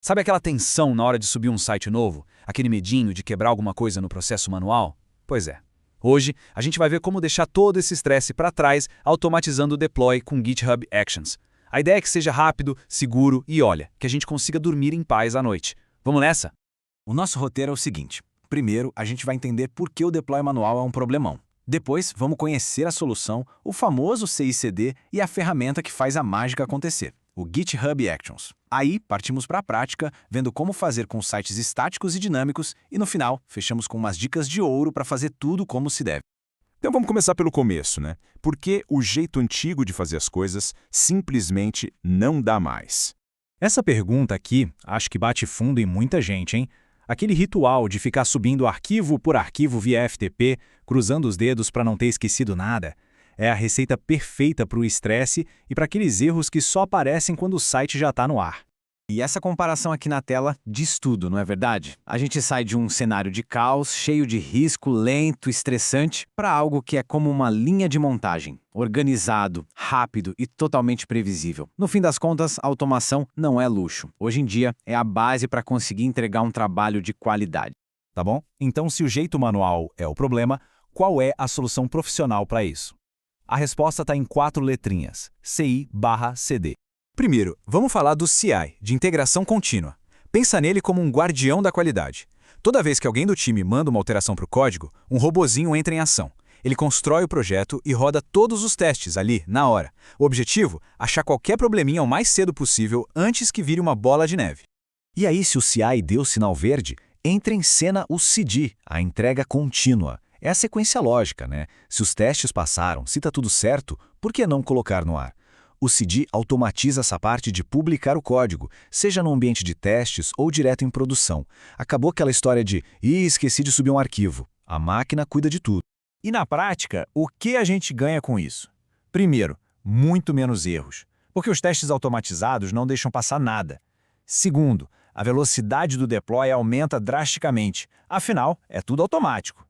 Sabe aquela tensão na hora de subir um site novo? Aquele medinho de quebrar alguma coisa no processo manual? Pois é. Hoje, a gente vai ver como deixar todo esse estresse para trás automatizando o deploy com GitHub Actions. A ideia é que seja rápido, seguro e, olha, que a gente consiga dormir em paz à noite. Vamos nessa? O nosso roteiro é o seguinte. Primeiro, a gente vai entender por que o deploy manual é um problemão. Depois, vamos conhecer a solução, o famoso CI/CD e a ferramenta que faz a mágica acontecer, o GitHub Actions. Aí, partimos para a prática, vendo como fazer com sites estáticos e dinâmicos e, no final, fechamos com umas dicas de ouro para fazer tudo como se deve. Então vamos começar pelo começo, né? Por que o jeito antigo de fazer as coisas simplesmente não dá mais? Essa pergunta aqui, acho que bate fundo em muita gente, hein? Aquele ritual de ficar subindo arquivo por arquivo via FTP, cruzando os dedos para não ter esquecido nada, é a receita perfeita para o estresse e para aqueles erros que só aparecem quando o site já está no ar. E essa comparação aqui na tela diz tudo, não é verdade? A gente sai de um cenário de caos, cheio de risco, lento, estressante, para algo que é como uma linha de montagem, organizado, rápido e totalmente previsível. No fim das contas, a automação não é luxo. Hoje em dia, é a base para conseguir entregar um trabalho de qualidade. Tá bom? Então, se o jeito manual é o problema, qual é a solução profissional para isso? A resposta está em 4 letrinhas: CI/CD. Primeiro, vamos falar do CI, de integração contínua. Pensa nele como um guardião da qualidade. Toda vez que alguém do time manda uma alteração para o código, um robozinho entra em ação. Ele constrói o projeto e roda todos os testes ali, na hora. O objetivo? Achar qualquer probleminha o mais cedo possível antes que vire uma bola de neve. E aí, se o CI deu sinal verde, entra em cena o CD, a entrega contínua. É a sequência lógica, né? Se os testes passaram, se está tudo certo, por que não colocar no ar? O CD automatiza essa parte de publicar o código, seja no ambiente de testes ou direto em produção. Acabou aquela história de esqueci de subir um arquivo. A máquina cuida de tudo. E na prática, o que a gente ganha com isso? Primeiro, muito menos erros, porque os testes automatizados não deixam passar nada. Segundo, a velocidade do deploy aumenta drasticamente, afinal, é tudo automático.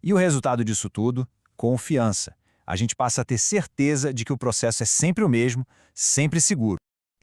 E o resultado disso tudo? Confiança. A gente passa a ter certeza de que o processo é sempre o mesmo, sempre seguro.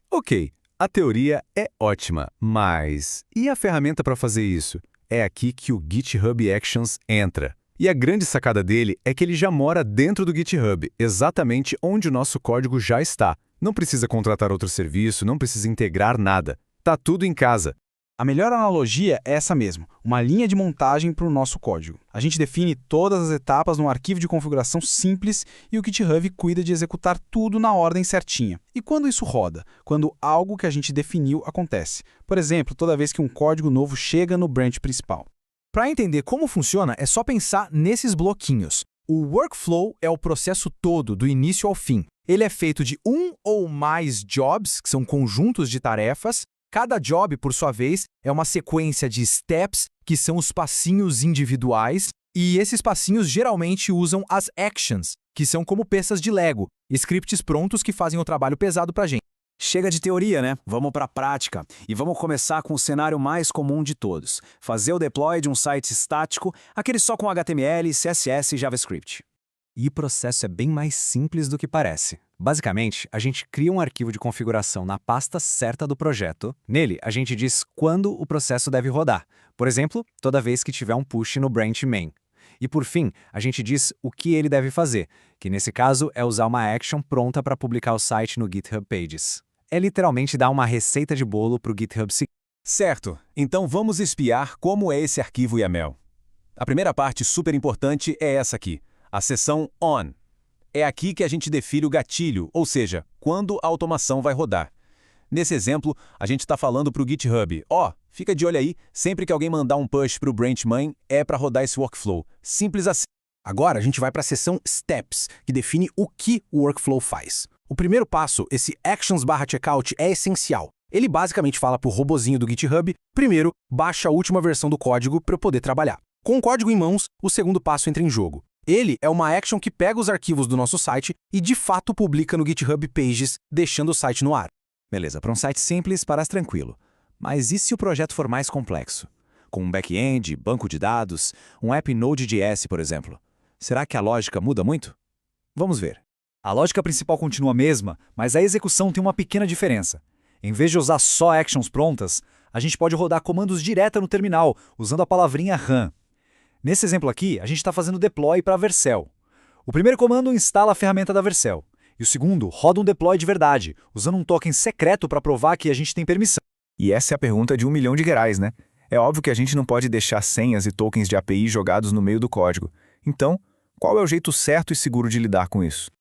Ok, a teoria é ótima, mas e a ferramenta para fazer isso? É aqui que o GitHub Actions entra. E a grande sacada dele é que ele já mora dentro do GitHub, exatamente onde o nosso código já está. Não precisa contratar outro serviço, não precisa integrar nada. Tá tudo em casa. A melhor analogia é essa mesmo, uma linha de montagem para o nosso código. A gente define todas as etapas num arquivo de configuração simples e o GitHub cuida de executar tudo na ordem certinha. E quando isso roda? Quando algo que a gente definiu acontece. Por exemplo, toda vez que um código novo chega no branch principal. Para entender como funciona, é só pensar nesses bloquinhos. O workflow é o processo todo, do início ao fim. Ele é feito de um ou mais jobs, que são conjuntos de tarefas. Cada job, por sua vez, é uma sequência de steps, que são os passinhos individuais, e esses passinhos geralmente usam as actions, que são como peças de Lego, scripts prontos que fazem o trabalho pesado para a gente. Chega de teoria, né? Vamos para a prática. E vamos começar com o cenário mais comum de todos. Fazer o deploy de um site estático, aquele só com HTML, CSS e JavaScript. E o processo é bem mais simples do que parece. Basicamente, a gente cria um arquivo de configuração na pasta certa do projeto. Nele, a gente diz quando o processo deve rodar. Por exemplo, toda vez que tiver um push no branch main. E por fim, a gente diz o que ele deve fazer, que nesse caso é usar uma action pronta para publicar o site no GitHub Pages. É literalmente dar uma receita de bolo para o GitHub seguir. Certo, então vamos espiar como é esse arquivo YAML. A primeira parte super importante é essa aqui, a seção On. É aqui que a gente define o gatilho, ou seja, quando a automação vai rodar. Nesse exemplo, a gente está falando para o GitHub, fica de olho aí, sempre que alguém mandar um push para o branch main, é para rodar esse workflow. Simples assim. Agora a gente vai para a seção Steps, que define o que o workflow faz. O primeiro passo, esse Actions/Checkout, é essencial. Ele basicamente fala para o robozinho do GitHub, primeiro, baixa a última versão do código para eu poder trabalhar. Com o código em mãos, o segundo passo entra em jogo. Ele é uma action que pega os arquivos do nosso site e de fato publica no GitHub Pages, deixando o site no ar. Beleza, para um site simples parece tranquilo. Mas e se o projeto for mais complexo? Com um back-end, banco de dados, um app Node.js, por exemplo. Será que a lógica muda muito? Vamos ver. A lógica principal continua a mesma, mas a execução tem uma pequena diferença. Em vez de usar só actions prontas, a gente pode rodar comandos direto no terminal, usando a palavrinha run. Nesse exemplo aqui, a gente está fazendo deploy para a Vercel. O primeiro comando instala a ferramenta da Vercel, e o segundo roda um deploy de verdade, usando um token secreto para provar que a gente tem permissão. E essa é a pergunta de 1 milhão de gerais, né? É óbvio que a gente não pode deixar senhas e tokens de API jogados no meio do código. Então, qual é o jeito certo e seguro de lidar com isso?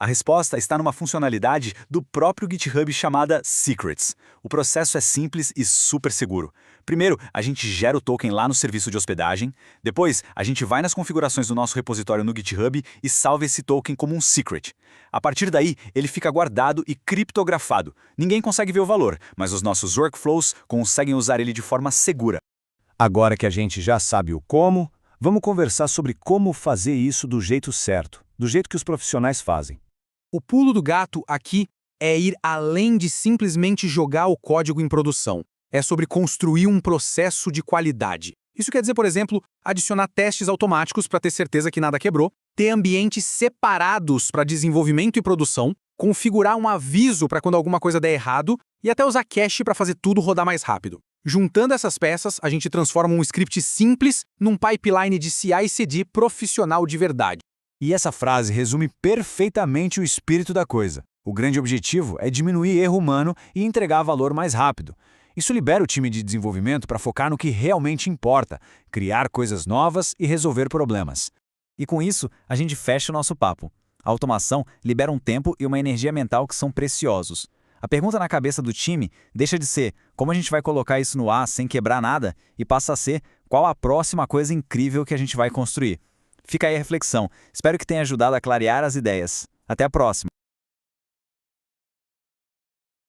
A resposta está numa funcionalidade do próprio GitHub chamada Secrets. O processo é simples e super seguro. Primeiro, a gente gera o token lá no serviço de hospedagem. Depois, a gente vai nas configurações do nosso repositório no GitHub e salva esse token como um secret. A partir daí, ele fica guardado e criptografado. Ninguém consegue ver o valor, mas os nossos workflows conseguem usar ele de forma segura. Agora que a gente já sabe o como, vamos conversar sobre como fazer isso do jeito certo, do jeito que os profissionais fazem. O pulo do gato aqui é ir além de simplesmente jogar o código em produção. É sobre construir um processo de qualidade. Isso quer dizer, por exemplo, adicionar testes automáticos para ter certeza que nada quebrou, ter ambientes separados para desenvolvimento e produção, configurar um aviso para quando alguma coisa der errado e até usar cache para fazer tudo rodar mais rápido. Juntando essas peças, a gente transforma um script simples num pipeline de CI/CD profissional de verdade. E essa frase resume perfeitamente o espírito da coisa. O grande objetivo é diminuir erro humano e entregar valor mais rápido. Isso libera o time de desenvolvimento para focar no que realmente importa, criar coisas novas e resolver problemas. E com isso, a gente fecha o nosso papo. A automação libera um tempo e uma energia mental que são preciosos. A pergunta na cabeça do time deixa de ser como a gente vai colocar isso no ar sem quebrar nada e passa a ser qual a próxima coisa incrível que a gente vai construir. Fica aí a reflexão. Espero que tenha ajudado a clarear as ideias. Até a próxima!